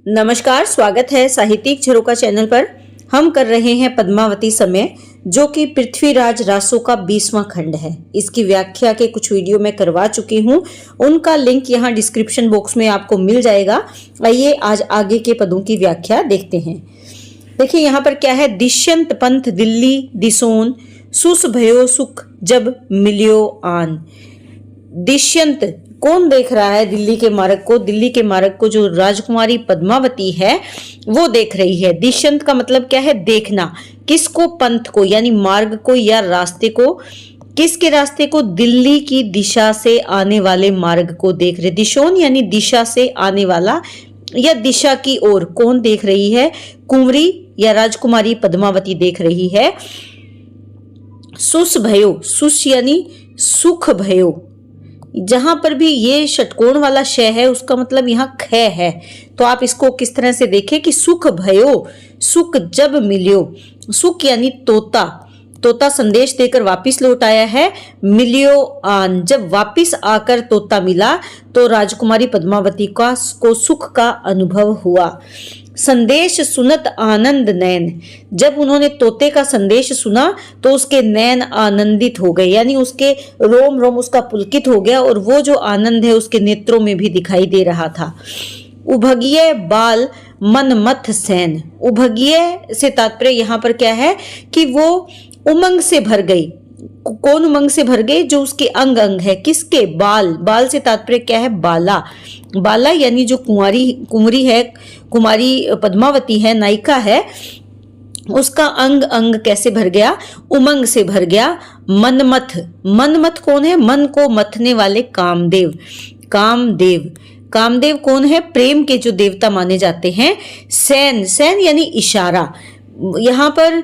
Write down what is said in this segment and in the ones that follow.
नमस्कार, स्वागत है साहित्यिक झरोखा चैनल पर। हम कर रहे हैं पद्मावती समय, जो कि पृथ्वीराज रासो का 20वां खंड है। इसकी व्याख्या के कुछ वीडियो मैं करवा चुकी हूँ, उनका लिंक यहाँ डिस्क्रिप्शन बॉक्स में आपको मिल जाएगा। आइए आज आगे के पदों की व्याख्या देखते हैं। देखिए यहाँ पर क्या है, दिश्यंत पंथ दिल्ली दिसोन सुस भयो सुख जब मिलियो आन। दिश्यंत कौन देख रहा है दिल्ली के मार्ग को? दिल्ली के मार्ग को जो राजकुमारी पद्मावती है वो देख रही है। दिश्यंत का मतलब क्या है? देखना। किसको? पंथ को, यानी मार्ग को या रास्ते को। किसके रास्ते को? दिल्ली की दिशा से आने वाले मार्ग को देख रहे। दिशोन यानी दिशा से आने वाला या दिशा की ओर। कौन देख रही है? कुंवरी या राजकुमारी पद्मावती देख रही है। सुस भयो, सुस यानी सुख भयो। जहां पर भी ये षटकोण वाला श है उसका मतलब यहाँ ख है, तो आप इसको किस तरह से देखें कि सुख भयो, सुख जब मिलियो। सुख यानी तोता, तोता संदेश देकर वापिस लौट आया है। मिलियो आन, जब वापिस आकर तोता मिला तो राजकुमारी पद्मावती को सुख का अनुभव हुआ। संदेश सुनत आनंद नैन, जब उन्होंने तोते का संदेश सुना तो उसके नैन आनंदित हो गए, यानी उसके रोम रोम उसका पुलकित हो गया और वो जो आनंद है उसके नेत्रों में भी दिखाई दे रहा था। उभगिए बाल मन मथ सैन, उभगिए से तात्पर्य यहाँ पर क्या है कि वो उमंग से भर गई। कौन उमंग से भर गई? जो उसके अंग अंग है। किसके? बाल। बाल से तात्पर्य क्या है? बाला। बाला यानी जो कुंवरी है, कुमारी पद्मावती है, नायिका है, उसका अंग अंग कैसे भर गया? उमंग से भर गया। मनमथ, मनमथ कौन है? मन को मथने वाले कामदेव। कामदेव, कामदेव कौन है? प्रेम के जो देवता माने जाते हैं। सैन, सैन यानी इशारा। यहाँ पर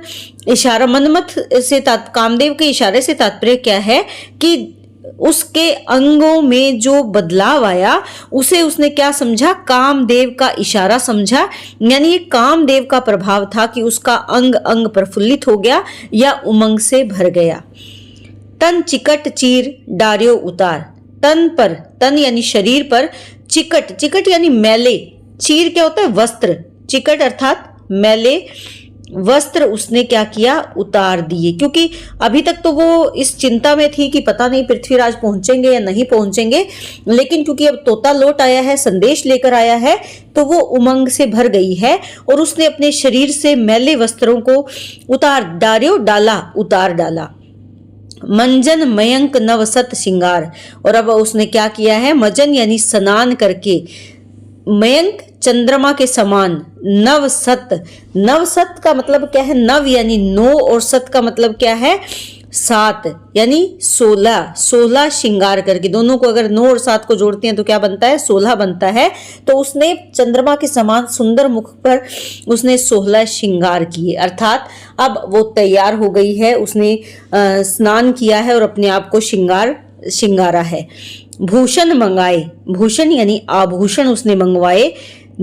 इशारा, मनमथ से कामदेव के इशारे से तात्पर्य क्या है कि उसके अंगों में जो बदलाव आया उसे उसने क्या समझा? कामदेव का इशारा समझा, यानी ये कामदेव का प्रभाव था कि उसका अंग अंग प्रफुल्लित हो गया या उमंग से भर गया। तन चिकट चीर डार्यो उतार, तन पर, तन यानी शरीर पर, चिकट, चिकट यानी मैले, चीर क्या होता है? वस्त्र, चिकट अर्थात मैले वस्त्र उसने क्या किया? उतार दिए। क्योंकि अभी तक तो वो इस चिंता में थी कि पता नहीं पृथ्वीराज पहुंचेंगे या नहीं पहुंचेंगे, लेकिन क्योंकि अब तोता लौट आया है, संदेश लेकर आया है, तो वो उमंग से भर गई है और उसने अपने शरीर से मैले वस्त्रों को उतार, डार्यो डाला, उतार डाला। मंजन मयंक नवसत श्रृंगार, और अब उसने क्या किया है? मजन यानी स्नान करके, मयंक चंद्रमा के समान, नवसत, नवसत का मतलब क्या है? नव यानी 9 और सत का मतलब क्या है? 7 यानी 16, 16 श्रृंगार करके। दोनों को अगर 9 और 7 को जोड़ते हैं तो क्या बनता है? 16 बनता है। तो उसने चंद्रमा के समान सुंदर मुख पर उसने 16 श्रृंगार किए, अर्थात अब वो तैयार हो गई है, उसने स्नान किया है और अपने आप को श्रृंगारा है। भूषण मंगाए, भूषण यानी आभूषण उसने मंगवाए।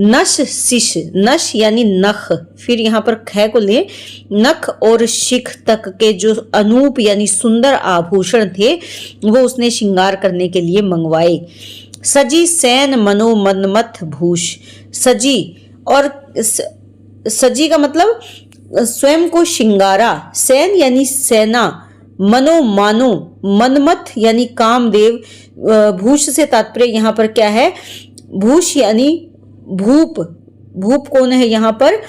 नश शिश, नश यानी नख, फिर यहाँ पर ख को ले, नख और शिख तक के जो अनूप यानी सुंदर आभूषण थे वो उसने श्रृंगार करने के लिए मंगवाए। सजी सैन मनो मनमथ भूष, सजी, और सजी का मतलब स्वयं को श्रृंगारा। सैन यानी सेना, मनो मानो, मनमथ यानी कामदेव। भूष से तात्पर्य यहाँ पर क्या है? भूष यानी भूप। भूप कौन है यहाँ पर?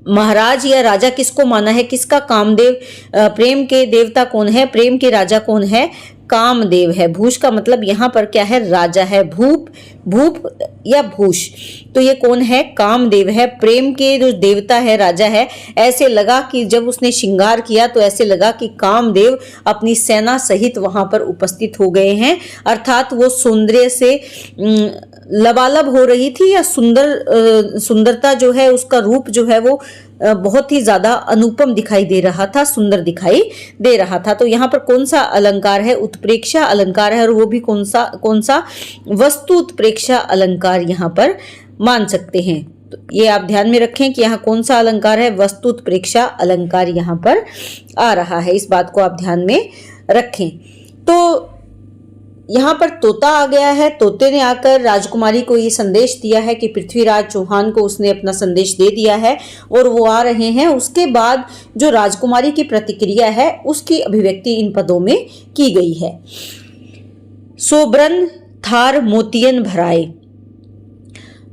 महाराज या राजा किसको माना है? किसका? कामदेव। प्रेम के देवता कौन है? प्रेम के राजा कौन है? कामदेव है। भूष का मतलब यहाँ पर क्या है? राजा है। भूप, भूप या भूष, तो ये कौन है? कामदेव है, प्रेम के जो देवता है, राजा है। ऐसे लगा कि जब उसने श्रृंगार किया तो ऐसे लगा कि कामदेव अपनी सेना सहित वहां पर उपस्थित हो गए हैं, अर्थात वो सौंदर्य से लबालब हो रही थी, या सुंदरता जो है, उसका रूप जो है वो बहुत ही ज्यादा अनुपम दिखाई दे रहा था, सुंदर दिखाई दे रहा था। तो यहाँ पर कौन सा अलंकार है? उत्प्रेक्षा अलंकार है, और वो भी कौन सा? वस्तु उत्प्रेक्षा अलंकार यहाँ पर मान सकते हैं। तो ये आप ध्यान में रखें कि यहाँ कौन सा अलंकार है? वस्तु उत्प्रेक्षा अलंकार यहाँ पर आ रहा है, इस बात को आप ध्यान में रखें। तो यहाँ पर तोता आ गया है। तोते ने आकर राजकुमारी को ये संदेश दिया है कि पृथ्वीराज चौहान को उसने अपना संदेश दे दिया है और वो आ रहे हैं। उसके बाद जो राजकुमारी की प्रतिक्रिया है उसकी अभिव्यक्ति इन पदों में की गई है। सोबरन थार मोतियन भराए।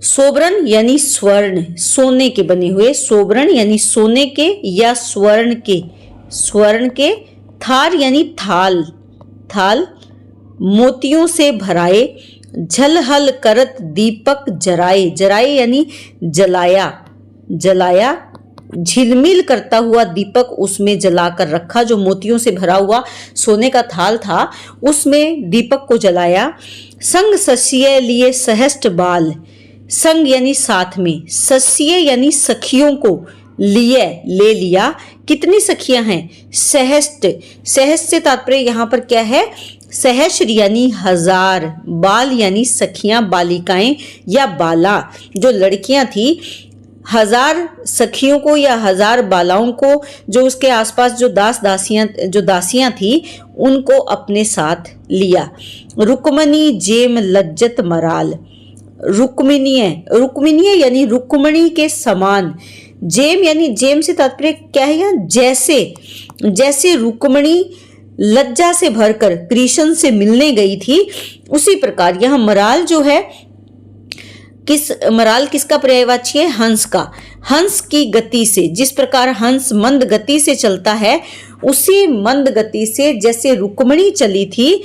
सोबरन यानी स्वर्ण, सोने के बने हुए। सोबरन यानी सोने के या स्वर्ण के। थार यानी थाल, मोतियों से भराए। झलहल करत दीपक जराए, यानी जलाया। झिलमिल करता हुआ दीपक उसमें जलाकर रखा। जो मोतियों से भरा हुआ सोने का थाल था उसमें दीपक को जलाया। संग सस्य लिए सहस्ट बाल। संग यानी साथ में, सस्य यानी सखियों को, लिए ले लिया। कितनी सखियां हैं? सहस्त्र से तात्पर्य यहाँ पर क्या है? सहस्र यानी हजार, बाल यानी सखियां, बालिकाएं या बाला। जो लड़कियां थी, हजार सखियों को या हजार बालाओं को, जो उसके आसपास जो दासियां थी उनको अपने साथ लिया। रुक्मणी जेम लज्जत मराल। रुक्मिणीय यानी रुक्मणी के समान। जेम यानी जेम से तात्पर्य क्या है? यहाँ जैसे रुक्मणी लज्जा से भरकर कृष्ण से मिलने गई थी उसी प्रकार यहाँ मराल जो है, मराल किसका पर्यायवाची है? हंस का। हंस की गति से, जिस प्रकार हंस मंद गति से चलता है उसी मंद गति से जैसे रुक्मणी चली थी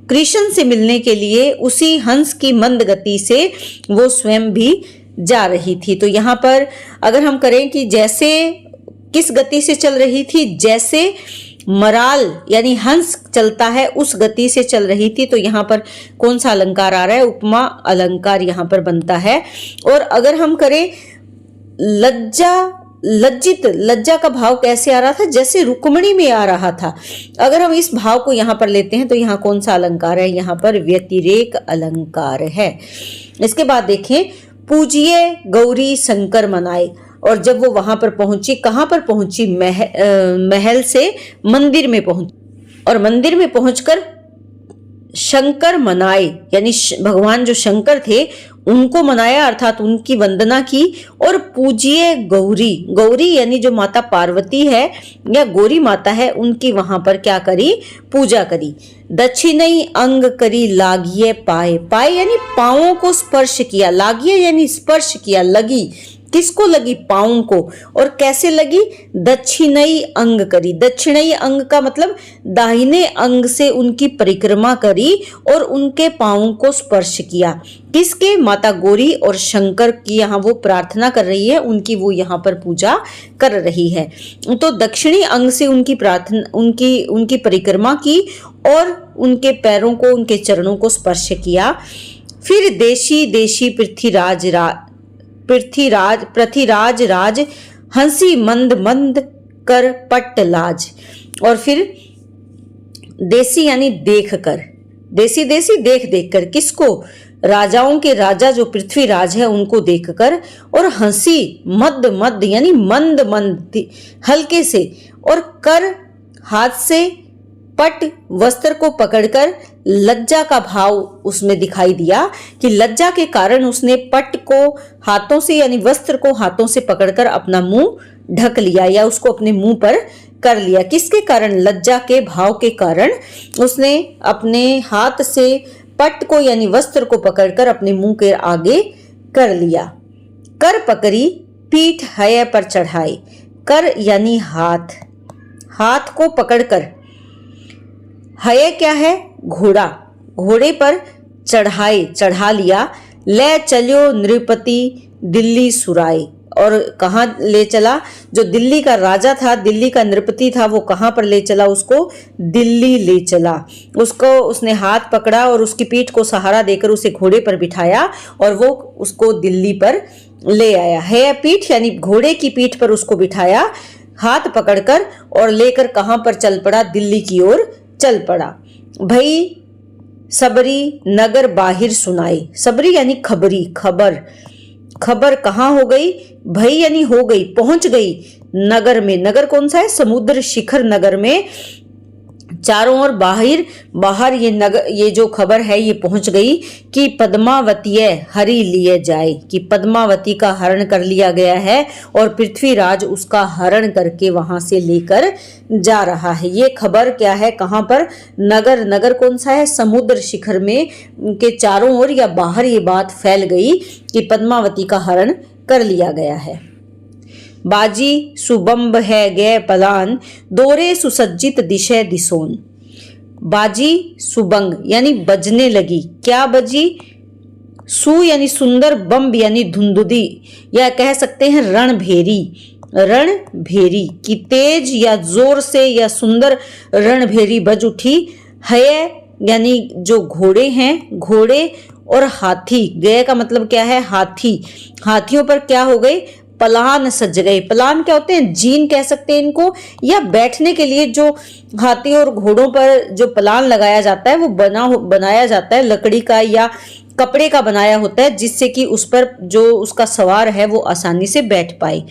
कृष्ण से मिलने के लिए, उसी हंस की मंद गति से वो स्वयं भी जा रही थी। तो यहाँ पर अगर हम करें कि जैसे किस गति से चल रही थी, जैसे मराल यानी हंस चलता है उस गति से चल रही थी। तो यहाँ पर कौन सा अलंकार आ रहा है? उपमा अलंकार यहाँ पर बनता है। और अगर हम करें लज्जित, लज्जा का भाव कैसे आ रहा था? जैसे रुक्मणी में आ रहा था। अगर हम इस भाव को यहाँ पर लेते हैं तो यहाँ कौन सा अलंकार है? यहाँ पर व्यतिरेक अलंकार है। इसके बाद देखें, पूजिए गौरी शंकर मनाए। और जब वो वहां पर पहुंची, कहां पर पहुंची? महल से मंदिर में पहुंची और मंदिर में पहुंचकर शंकर मनाए यानी भगवान जो शंकर थे उनको मनाया, अर्थात उनकी वंदना की। और पूजिए गौरी यानी जो माता पार्वती है या गौरी माता है उनकी वहां पर क्या करी? पूजा करी। दक्षिणी अंग करी लागिए पाए यानी पांवों को स्पर्श किया। लागिए यानी स्पर्श किया, लगी। किसको लगी? पाँव को। और कैसे लगी? दक्षिणी अंग करी। दक्षिणी अंग का मतलब दाहिने अंग से उनकी परिक्रमा करी और उनके पाँव को स्पर्श किया। किसके? माता गौरी और शंकर की यहाँ वो प्रार्थना कर रही है, उनकी वो यहाँ पर पूजा कर रही है। तो दक्षिणी अंग से उनकी प्रार्थना, उनकी परिक्रमा की और उनके पैरों को, उनके चरणों को स्पर्श किया। फिर देशी पृथ्वीराज राज हंसी मंद कर पट्ट लाज। और फिर देसी यानी देख कर। किसको? राजाओं के राजा जो पृथ्वीराज है उनको देखकर। और हंसी मद यानी मंद हल्के से। और कर हाथ से, पट वस्त्र को पकड़कर। लज्जा का भाव उसमें दिखाई दिया कि लज्जा के कारण उसने पट को हाथों से यानी वस्त्र को हाथों से पकड़कर अपना मुंह ढक लिया या उसको अपने मुंह पर कर लिया। किसके कारण? लज्जा के भाव के कारण उसने अपने हाथ से पट को यानी वस्त्र को पकड़कर अपने मुंह के आगे कर लिया। कर पकड़ी पीठ हय पर चढ़ाई। कर यानी हाथ को पकड़कर। हय क्या है? घोड़े पर चढ़ा लिया। ले चलियो नृपति दिल्ली सुराय। और कहाँ ले चला? जो दिल्ली का राजा था, दिल्ली का नृपति था, वो कहाँ पर ले चला? उसको दिल्ली ले चला। उसको उसने हाथ पकड़ा और उसकी पीठ को सहारा देकर उसे घोड़े पर बिठाया और वो उसको दिल्ली पर ले आया। है पीठ यानी घोड़े की पीठ पर उसको बिठाया हाथ पकड़कर और लेकर कहाँ पर चल पड़ा? दिल्ली की ओर चल पड़ा। भई सबरी नगर बाहिर सुनाई। सबरी यानी खबर कहाँ हो गई? भई यानी हो गई, पहुंच गई नगर में। नगर कौन सा है? समुद्र शिखर नगर में चारों ओर बाहर ये जो खबर है ये पहुंच गई कि पद्मावती हरि लिए जाए, कि पद्मावती का हरण कर लिया गया है और पृथ्वीराज उसका हरण करके वहां से लेकर जा रहा है। ये खबर क्या है, कहां पर, नगर कौन सा है, समुद्र शिखर में के चारों ओर या बाहर ये बात फैल गई कि पद्मावती का हरण कर लिया गया है। बाजी सुबंब है गए पलान, दोरे सुसज्जित दिशे दिसोन। बाजी सुबंग यानी बजने लगी, क्या बजी, सु यानी सुंदर, बम्ब यानी धुंधुदी, या कह सकते हैं रणभेरी की तेज या जोर से या सुंदर रणभेरी बज उठी। है यानी जो घोड़े हैं, घोड़े और हाथी, गए का मतलब क्या है, हाथियों पर क्या हो गए, पलान सज गए। पलान क्या होते हैं, जीन कह सकते हैं इनको, या बैठने के लिए जो हाथी और घोड़ों पर जो पलान लगाया जाता है वो बनाया जाता है लकड़ी का या कपड़े का बनाया होता है, जिससे कि उस पर जो उसका सवार है वो आसानी से बैठ पाए।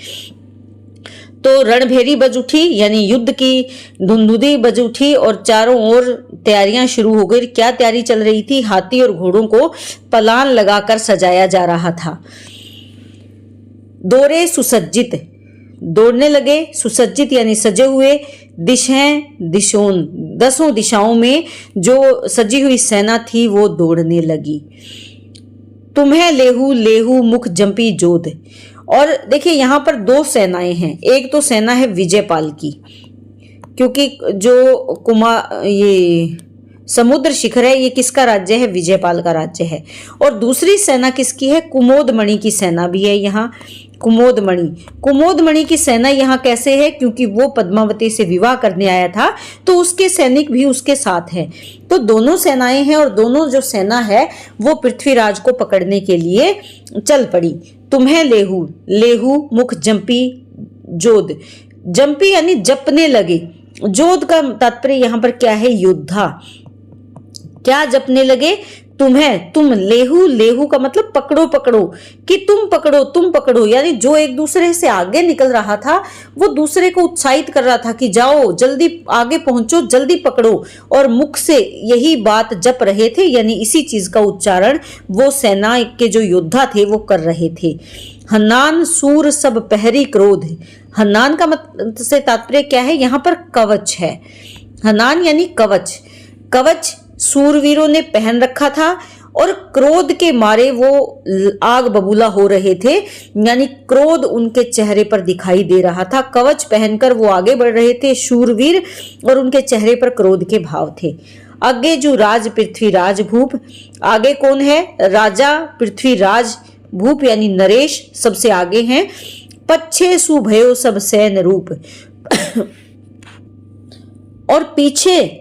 तो रणभेरी बज उठी यानी युद्ध की धुंधुदी बज उठी और चारों ओर तैयारियां शुरू हो गई। क्या तैयारी चल रही थी, हाथी और घोड़ों को पलान लगाकर सजाया जा रहा था। दोरे सुसज्जित, दौड़ने लगे, सुसज्जित यानी सजे हुए, दिशें दिशोन, 10 दिशाओं में जो सजी हुई सेना थी वो दौड़ने लगी। तुम्हें लेहू मुख जंपी जोध। और देखिए यहाँ पर 2 सेनाएं हैं, एक तो सेना है विजयपाल की, क्योंकि जो ये समुद्र शिखर है ये किसका राज्य है, विजयपाल का राज्य है। और दूसरी सेना किसकी है, कुमोदमणि की सेना भी है यहाँ। कुमोदमणि की सेना यहाँ कैसे है, क्योंकि वो पद्मावती से विवाह करने आया था तो उसके सैनिक भी उसके साथ हैं। तो दोनों सेनाएं हैं और दोनों जो सेना है वो पृथ्वीराज को पकड़ने के लिए चल पड़ी। तुम्हें लेहू मुख जंपी जोध, जंपी यानी जपने लगे, जोध का तात्पर्य यहाँ पर क्या है, योद्धा। क्या जपने लगे, तुम, लेहू का मतलब पकड़ो, कि तुम पकड़ो, यानी जो एक दूसरे से आगे निकल रहा था वो दूसरे को उत्साहित कर रहा था कि जाओ जल्दी आगे पहुंचो, जल्दी पकड़ो, और मुख से यही बात जप रहे थे, यानी इसी चीज का उच्चारण वो सेना के जो योद्धा थे वो कर रहे थे। हन्नान सूर सब पहरी क्रोध, हन्नान का मतलब से तात्पर्य क्या है, यहाँ पर कवच है। हन्नान यानी कवच सूरवीरों ने पहन रखा था और क्रोध के मारे वो आग बबूला हो रहे थे, यानी क्रोध उनके चेहरे पर दिखाई दे रहा था। कवच पहनकर वो आगे बढ़ रहे थे शूरवीर, और उनके चेहरे पर क्रोध के भाव थे। आगे जो राज पृथ्वीराज भूप, आगे कौन है, राजा पृथ्वीराज भूप यानी नरेश सबसे आगे हैं। पच्छे सुभयो सब सैन रूप, और पीछे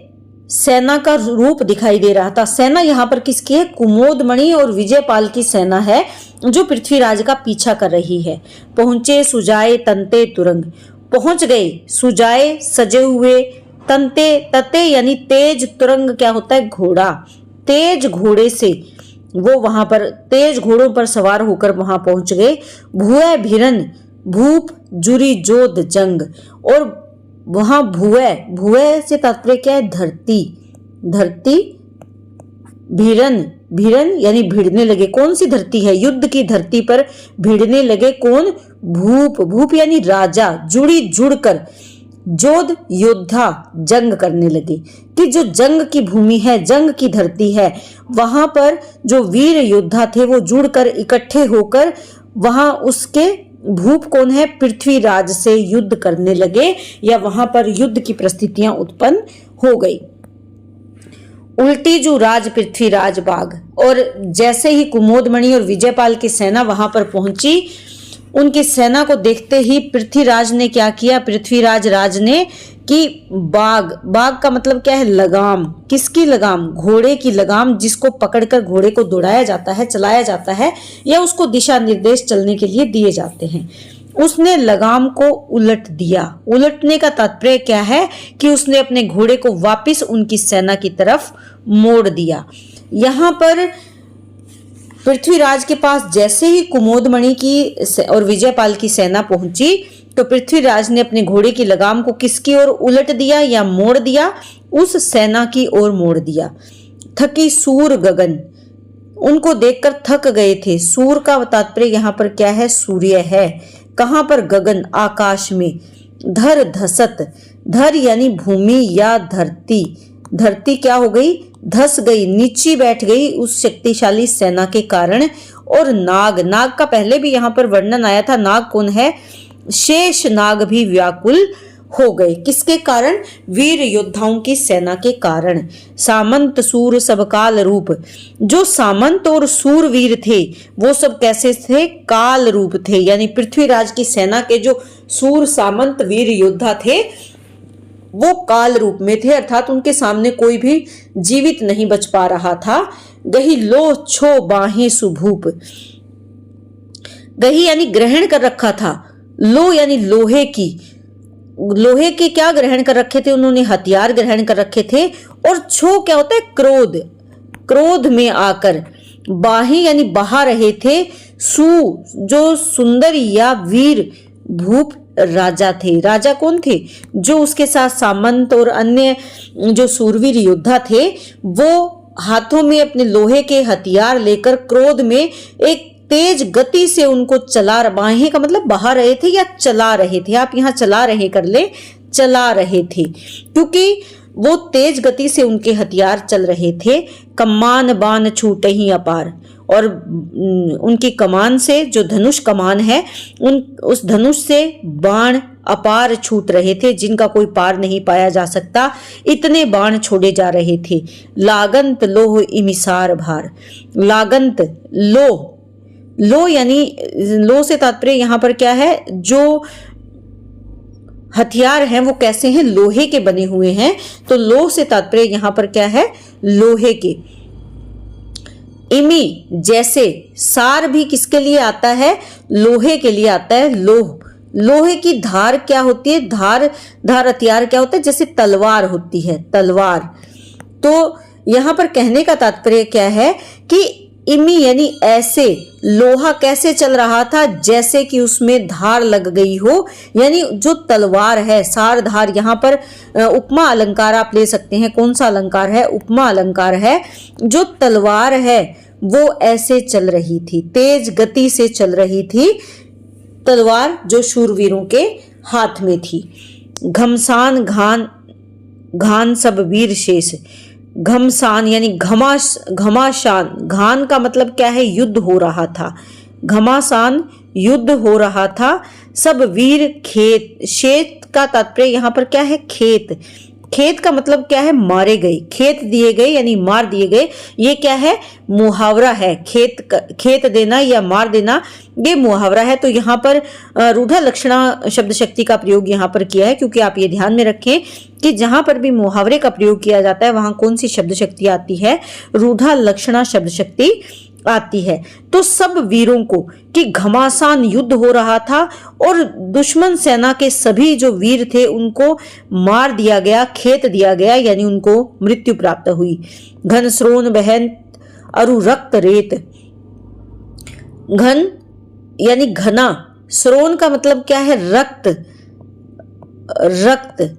सेना का रूप दिखाई दे रहा था। सेना यहाँ पर किसकी है, कुमोदमणि और विजयपाल की सेना है जो पृथ्वीराज का पीछा कर रही है। पहुंचे सुजाए तंते तुरंग, पहुंच गए सुजाए सजे हुए, तते यानी तेज, तुरंग क्या होता है, घोड़ा, तेज घोड़े से वो वहां पर तेज घोड़ों पर सवार होकर वहां पहुंच गए। भुए भिरन भूप जुरी जोध जंग, और वहां भुए से तात्पर्य क्या है, धरती, भिरन यानी भिड़ने लगे। कौन सी धरती है, युद्ध की धरती पर भिड़ने लगे। कौन, भूप यानी राजा, जुड़कर, जोध योद्धा, जंग करने लगे, कि जो जंग की भूमि है, जंग की धरती है, वहां पर जो वीर योद्धा थे वो जुड़कर इकट्ठे होकर वहां उसके भूप कौन है, पृथ्वीराज से युद्ध करने लगे, या वहां पर युद्ध की परिस्थितियां उत्पन्न हो गई। उल्टी जो राज पृथ्वीराज बाग, और जैसे ही कुमोदमणि और विजयपाल की सेना वहां पर पहुंची, उनकी सेना को देखते ही पृथ्वीराज ने क्या किया, पृथ्वीराज राज ने कि बाग का मतलब क्या है, लगाम। किसकी लगाम, घोड़े की लगाम, जिसको पकड़कर घोड़े को दौड़ाया जाता है, चलाया जाता है, या उसको दिशा निर्देश चलने के लिए दिए जाते हैं। उसने लगाम को उलट दिया। उलटने का तात्पर्य क्या है कि उसने अपने घोड़े को वापस उनकी सेना की तरफ मोड़ दिया। यहाँ पर पृथ्वीराज के पास जैसे ही कुमोदमणि की और विजयपाल की सेना पहुंची तो पृथ्वीराज ने अपने घोड़े की लगाम को किसकी ओर उलट दिया या मोड़ दिया? उस सेना की ओर मोड़ दिया। थकी सूर गगन, उनको देखकर थक गए थे। सूर का तात्पर्य यहाँ पर क्या है? सूर्य है। कहाँ पर? गगन, आकाश में। धर धसत, धर यानी भूमि या धरती। धरती क्या हो गई? धस गई, नीची बैठ गई उस शक्तिशाली सेना के कारण। और नाग, नाग का पहले भी यहाँ पर वर्णन आया था। नाग कौन है? शेष नाग भी व्याकुल हो गए। किसके कारण? वीर योद्धाओं की सेना के कारण। सामंत सूर सब काल रूप, जो सामंत और सूरवीर थे वो सब कैसे थे? काल रूप थे। यानी पृथ्वीराज की सेना के जो सूर सामंत वीर योद्धा थे वो काल रूप में थे, अर्थात उनके सामने कोई भी जीवित नहीं बच पा रहा था। गही लो छो बाहें सुभूप, गही यानी ग्रहण कर रखा था। लो यानी लोहे की, लोहे के क्या ग्रहण कर रखे थे उन्होंने? हथियार ग्रहण कर रखे थे। और छो क्या होता है? क्रोध, क्रोध में आकर। बाही यानी बहा रहे थे। सु जो सुंदर या वीर, भूप राजा थे। राजा कौन थे? जो उसके साथ सामंत और अन्य जो सूरवीर योद्धा थे वो हाथों में अपने लोहे के हथियार लेकर क्रोध में एक तेज गति से उनको चला, बाहें का मतलब बहा रहे थे या चला रहे थे। आप यहाँ चला रहे कर ले, चला रहे थे, क्योंकि वो तेज गति से उनके हथियार चल रहे थे। कमान बाण छूटे ही अपार, और उनकी कमान से, जो धनुष कमान है, उस धनुष से बाण अपार छूट रहे थे, जिनका कोई पार नहीं पाया जा सकता। इतने बाण छोड़े जा रहे थे। लागंत लोह इमिसार भार, लागंत लोह, लो यानी लो से तात्पर्य यहाँ पर क्या है? जो हथियार हैं वो कैसे हैं? लोहे के बने हुए हैं। तो लो से तात्पर्य यहाँ पर क्या है? लोहे के। इमी जैसे, सार भी किसके लिए आता है? लोहे के लिए आता है। लोह, लोहे की धार क्या होती है? धार, धार हथियार क्या होता है? जैसे तलवार होती है, तलवार। तो यहाँ पर कहने का तात्पर्य क्या है कि इमी यानी ऐसे, लोहा कैसे चल रहा था? जैसे कि उसमें धार लग गई हो। यानी जो तलवार है, सार धार, यहाँ पर उपमा अलंकार आप ले सकते हैं। कौन सा अलंकार है? उपमा अलंकार है। जो तलवार है वो ऐसे चल रही थी, तेज गति से चल रही थी तलवार, जो शूरवीरों के हाथ में थी। घमसान घान, घान सब वीर शेष। घमसान यानी घमासान, घान का मतलब क्या है? युद्ध हो रहा था। घमासान युद्ध हो रहा था। सब वीर खेत, शेत का तात्पर्य यहाँ पर क्या है? खेत। खेत का मतलब क्या है? मारे गए, खेत दिए गए यानी मार दिए गए। ये क्या है? मुहावरा है। खेत देना या मार देना ये मुहावरा है। तो यहाँ पर रूढ़ा लक्षणा शब्द शक्ति का प्रयोग यहाँ पर किया है, क्योंकि आप ये ध्यान में रखें कि जहां पर भी मुहावरे का प्रयोग किया जाता है वहां कौन सी शब्द शक्ति आती है? रूढ़ा लक्षणा शब्द शक्ति आती है। तो सब वीरों को, कि घमासान युद्ध हो रहा था और दुश्मन सेना के सभी जो वीर थे उनको मार दिया गया, खेत दिया गया, यानी उनको मृत्यु प्राप्त हुई। घन श्रोण बहन अरु रक्त रेत, घन यानी घना, श्रोण का मतलब क्या है? रक्त, रक्त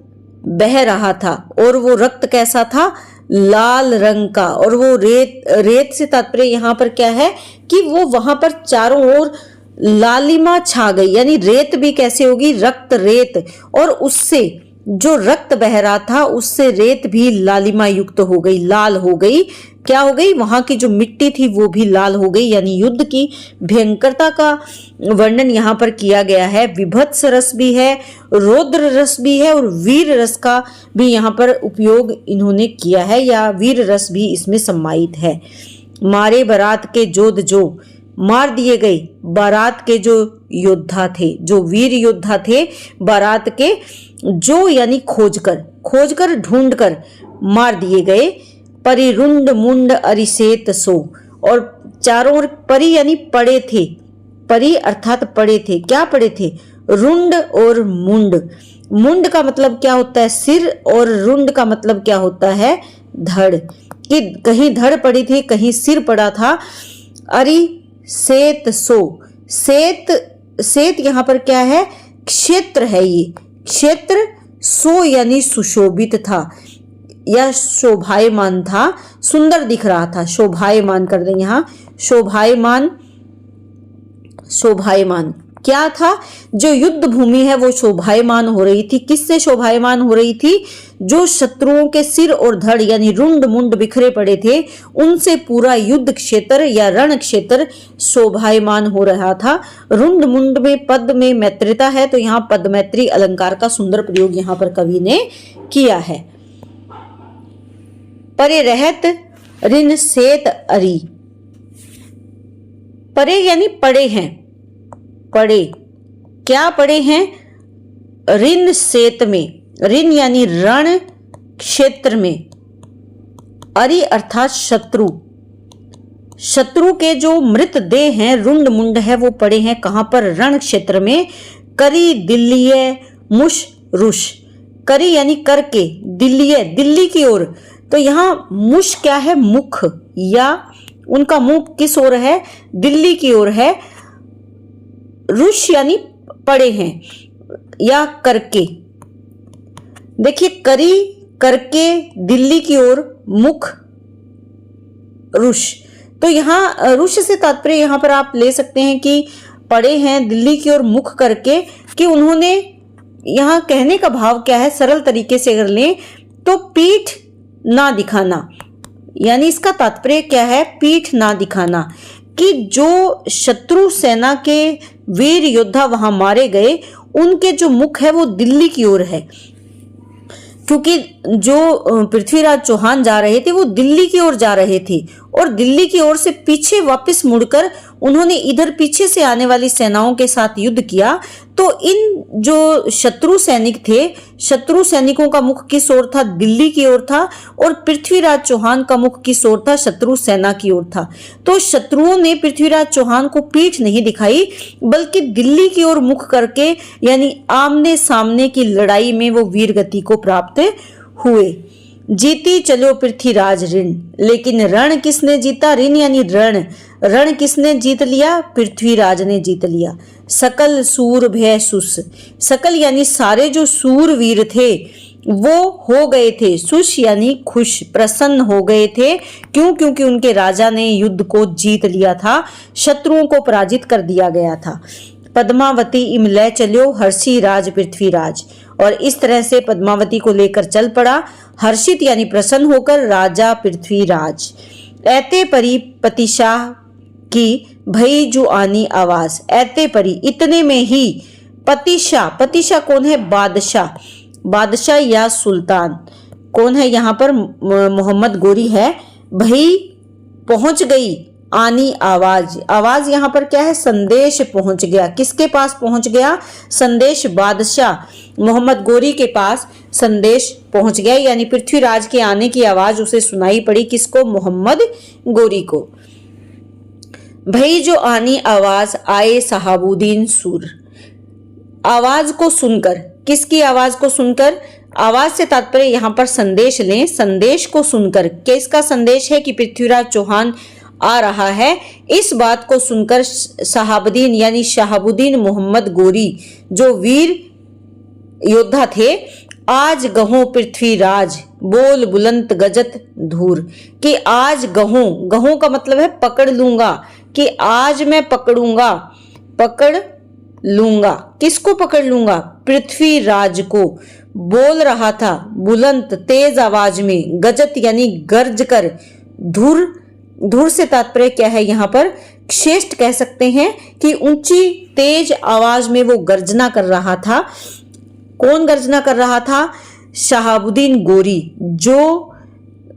बह रहा था। और वो रक्त कैसा था? लाल रंग का। और वो रेत, रेत से तात्पर्य यहाँ पर क्या है? कि वो वहां पर चारों ओर लालिमा छा गई, यानी रेत भी कैसे होगी? रक्त रेत। और उससे जो रक्त बह रहा था उससे रेत भी लालिमा युक्त हो गई, लाल हो गई। क्या हो गई? वहां की जो मिट्टी थी वो भी लाल हो गई। यानी युद्ध की भयंकरता का वर्णन यहाँ पर किया गया है। विभत्स रस भी है, रौद्र रस भी है, और वीर रस का भी यहाँ पर उपयोग इन्होंने किया है, या वीर रस भी इसमें सम्मानित है। मारे बारात के जोध, जो मार दिए गए बारात के जो योद्धा थे, जो वीर योद्धा थे बारात के, जो यानी खोजकर, खोजकर ढूंढकर मार दिए गए। परिरुंड मुंड अरिसेत सो, और चारों ओर परी यानी पड़े थे, परी अर्थात पड़े थे। क्या पड़े थे? रुंड और मुंड। मुंड का मतलब क्या होता है? सिर, और रुंड का मतलब क्या होता है? धड़। कि कहीं धड़ पड़ी थी, कहीं सिर पड़ा था। अरि सेत सो, सेत, सेत यहाँ पर क्या है? क्षेत्र है ये। क्षेत्र सो यानी सुशोभित था या शोभायमान था, सुंदर दिख रहा था। शोभायमान कर दें यहाँ, शोभायमान। शोभायमान क्या था? जो युद्ध भूमि है वो शोभायमान हो रही थी। किससे शोभायमान हो रही थी? जो शत्रुओं के सिर और धड़ यानी रुंड मुंड बिखरे पड़े थे, उनसे पूरा युद्ध क्षेत्र या रण क्षेत्र शोभायमान हो रहा था। रुंड मुंड में पद में मैत्रिता है, तो यहाँ पद मैत्री अलंकार का सुंदर प्रयोग यहाँ पर कवि ने किया है। परे रहत ऋण सेत अरी। परे यानी पड़े हैं। पड़े क्या पड़े हैं? ऋण सेत में, ऋण यानी रण क्षेत्र में, अरि अर्थात शत्रु। शत्रु के जो मृत देह हैं, रुंड मुंड है, वो पड़े हैं कहां पर? रण क्षेत्र में। करी दिल्लीय मुश रुष। करी यानी करके, दिल्लीय दिल्ली की ओर। तो यहां मुश क्या है? मुख, या उनका मुख किस ओर है? दिल्ली की ओर है। रुष यानी पड़े हैं या करके। देखिए, करी करके दिल्ली की ओर, मुख रुष। तो यहां रुष से तात्पर्य यहां पर आप ले सकते हैं कि पड़े हैं दिल्ली की ओर मुख करके, कि उन्होंने, यहां कहने का भाव क्या है? सरल तरीके से अगर लें तो पीठ ना दिखाना, यानी इसका तात्पर्य क्या है? पीठ ना दिखाना, कि जो शत्रु सेना के वीर योद्धा वहां मारे गए, उनके जो मुख है वो दिल्ली की ओर है। क्योंकि जो पृथ्वीराज चौहान जा रहे थे वो दिल्ली की ओर जा रहे थे, और दिल्ली की ओर से पीछे वापस मुड़कर उन्होंने इधर पीछे से आने वाली सेनाओं के साथ युद्ध किया। तो इन जो शत्रु सैनिक थे, शत्रु सैनिकों का मुख किस ओर था? दिल्ली की ओर था, और पृथ्वीराज चौहान का मुख किस ओर था? शत्रु सेना की ओर था। तो शत्रुओं ने पृथ्वीराज चौहान को पीठ नहीं दिखाई, बल्कि दिल्ली की ओर मुख करके, यानी आमने सामने की लड़ाई में वो वीर गति को प्राप्त हुए। जीती चलो पृथ्वीराज ऋण, लेकिन रण किसने जीता? ऋण यानी रण। रण किसने जीत लिया? पृथ्वीराज ने जीत लिया। सकल सूर भय सुस। सकल यानी सारे जो सूरवीर थे वो हो गए थे, सुश यानी खुश, प्रसन्न हो गए थे। क्यों? क्योंकि उनके राजा ने युद्ध को जीत लिया था, शत्रुओं को पराजित कर दिया गया था। पद्मावती इमलय चलो हर्षी राज पृथ्वीराज। और इस तरह से पद्मावती को लेकर चल पड़ा, हर्षित यानी प्रसन्न होकर, राजा पृथ्वीराज। ऐते परी पतिशाह की भई जो आनी आवाज। ऐते परी इतने में ही, पतिशाह, पतिशाह कौन है? बादशाह। बादशाह या सुल्तान कौन है? यहाँ पर मोहम्मद गोरी है। भई पहुंच गई, आनी आवाज। आवाज यहाँ पर क्या है? संदेश पहुंच गया। किसके पास पहुंच गया? संदेश बादशाह मोहम्मद गोरी के पास संदेश पहुंच गया, यानी पृथ्वीराज के आने की आवाज उसे सुनाई पड़ी। किसको? मोहम्मद गोरी को। भई जो आनी आवाज आए सहाबुद्दीन सूर। आवाज को सुनकर, किसकी आवाज को सुनकर? आवाज से तात्पर्य यहाँ पर संदेश लें। संदेश को सुनकर, किसका संदेश है? कि पृथ्वीराज चौहान आ रहा है। इस बात को सुनकर शहाबुद्दीन यानी शहाबुद्दीन मोहम्मद गोरी जो वीर योद्धा थे, आज गहो पृथ्वीराज बोल बुलंद गजत धूर। कि आज गहो, गहो का मतलब है पकड़ लूंगा, कि आज मैं पकड़ूंगा, पकड़ लूंगा। किसको पकड़ लूंगा? पृथ्वीराज को। बोल रहा था बुलंद तेज आवाज में, गजत यानी गर्ज कर, धुर, धुर से तात्पर्य क्या है? यहाँ पर श्रेष्ठ कह सकते हैं कि ऊंची तेज आवाज में वो गर्जना कर रहा था। कौन गर्जना कर रहा था? शहाबुद्दीन गोरी, जो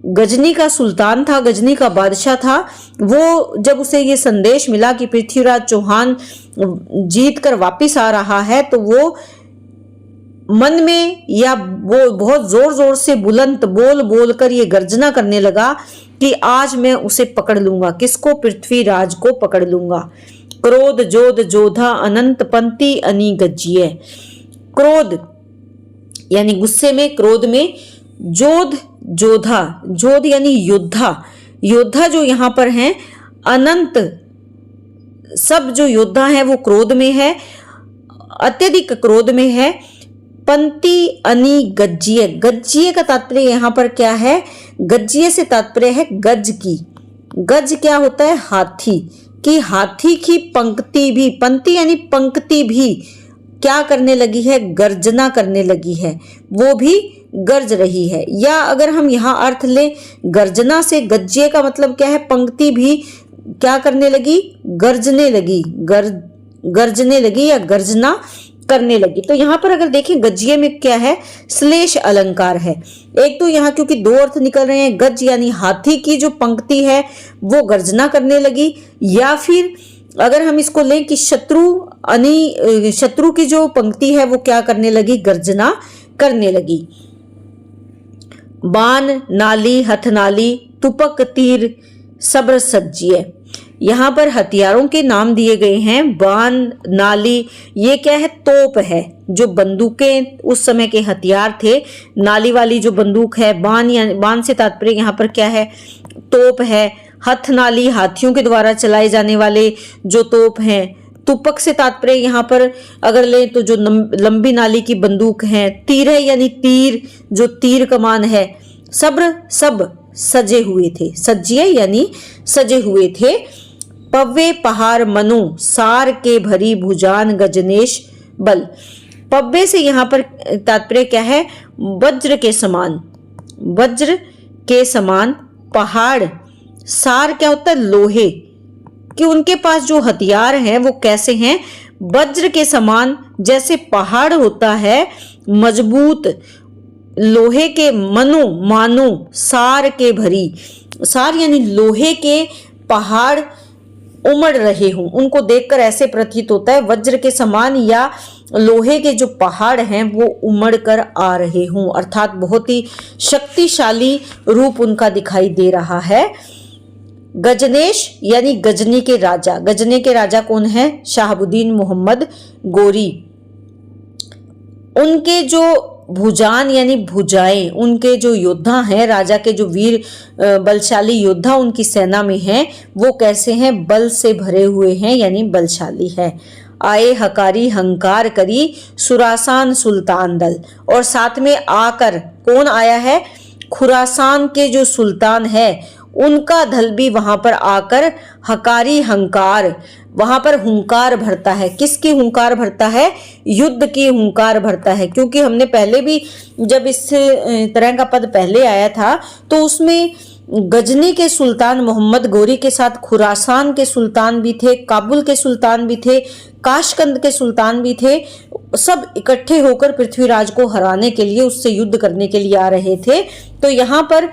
गजनी का सुल्तान था, गजनी का बादशाह था। वो जब उसे ये संदेश मिला कि पृथ्वीराज चौहान जीत कर वापिस आ रहा है, तो वो मन में या वो बहुत जोर जोर से बुलंद बोल बोल कर ये गर्जना करने लगा कि आज मैं उसे पकड़ लूंगा। किसको? पृथ्वीराज को पकड़ लूंगा। क्रोध जोध जोधा अनंत पंक्ति अनी गज्जिए। क्रोध यानी गुस्से में, क्रोध में, जोध जोधा, जोध यानी योद्धा, योद्धा जो यहाँ पर हैं, अनंत सब जो योद्धा हैं वो क्रोध में है। अत्यधिक क्रोध में है। पंती अनि गज्जिय, गज्जिय का तात्पर्य यहाँ पर क्या है, गज्जिय से तात्पर्य है गज की। गज क्या होता है, हाथी की, हाथी की पंक्ति भी, पंक्ति यानी पंक्ति भी क्या करने लगी है, गर्जना करने लगी है, वो भी गर्ज रही है। या अगर हम यहाँ अर्थ लें गर्जना से, गज्जिय का मतलब क्या है, पंक्ति भी क्या करने लगी, गर्जने लगी, गर्जने लगी या गर्जना करने लगी। तो यहाँ पर अगर देखें गज्जिय में क्या है, श्लेष अलंकार है। एक तो यहाँ क्योंकि दो अर्थ निकल रहे हैं, गज यानी हाथी की जो पंक्ति है वो गर्जना करने लगी, या फिर अगर हम इसको लें कि शत्रु की जो पंक्ति है वो क्या करने लगी, गर्जना करने लगी। बाण नाली हथनाली तुपक तीर सब्र सज्जिय, यहाँ पर हथियारों के नाम दिए गए हैं। बाण नाली ये क्या है, तोप है, जो बंदूकें उस समय के हथियार थे। नाली वाली जो बंदूक है, बाण या बाण से तात्पर्य यहाँ पर क्या है, तोप है। हथ नाली हाथियों के द्वारा चलाए जाने वाले जो तोप हैं। तुपक से तात्पर्य यहाँ पर अगर ले तो जो लंबी नाली की बंदूक है। तीर है यानी तीर, जो तीर कमान है। सब्र सब सजे हुए थे, सज्जिय यानी सजे हुए थे। पव्वे पहाड़ मनु सार के भरी भुजान गजनेश बल, पव्वे से यहाँ पर तात्पर्य क्या है, वज्र के समान, वज्र के समान। पहाड़, सार क्या होता है, लोहे, कि उनके पास जो हथियार हैं वो कैसे हैं, वज्र के समान, जैसे पहाड़ होता है मजबूत, लोहे के, मनु मानो, सार के भरी, सार यानी लोहे के पहाड़ उमड़ रहे हों, उनको देखकर ऐसे प्रतीत होता है वज्र के समान या लोहे के जो पहाड़ हैं वो उमड़ कर आ रहे हों, अर्थात बहुत ही शक्तिशाली रूप उनका दिखाई दे रहा है। गजनेश यानी गजनी के राजा, गजनी के राजा कौन है, शहाबुद्दीन मोहम्मद गोरी। उनके जो भुजान यानी भुजाएं, उनके जो योद्धा हैं, राजा के जो वीर बलशाली योद्धा उनकी सेना में हैं, वो कैसे हैं, बल से भरे हुए हैं यानी बलशाली है। आए हकारी हंकार करी सुरासान सुल्तान दल, और साथ में आकर कौन आया है, खुरासान के जो सुल्तान है उनका दल भी वहां पर आकर हकारी हंकार, वहां पर हुंकार भरता है। किसकी हुंकार भरता है, युद्ध की हुंकार भरता है। क्योंकि हमने पहले भी जब इस तरह का पद पहले आया था तो उसमें गजनी के सुल्तान मोहम्मद गोरी के साथ खुरासान के सुल्तान भी थे, काबुल के सुल्तान भी थे, काशकंद के सुल्तान भी थे, सब इकट्ठे होकर पृथ्वीराज को हराने के लिए, उससे युद्ध करने के लिए आ रहे थे। तो यहाँ पर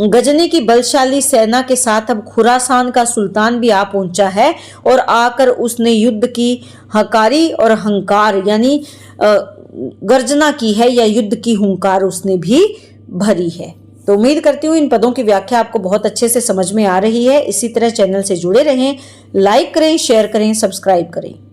गजनी की बलशाली सेना के साथ अब खुरासान का सुल्तान भी आ पहुंचा है और आकर उसने युद्ध की हकारी और हंकार यानी गर्जना की है, या युद्ध की हुंकार उसने भी भरी है। तो उम्मीद करती हूँ इन पदों की व्याख्या आपको बहुत अच्छे से समझ में आ रही है। इसी तरह चैनल से जुड़े रहें, लाइक करें, शेयर करें, सब्सक्राइब करें।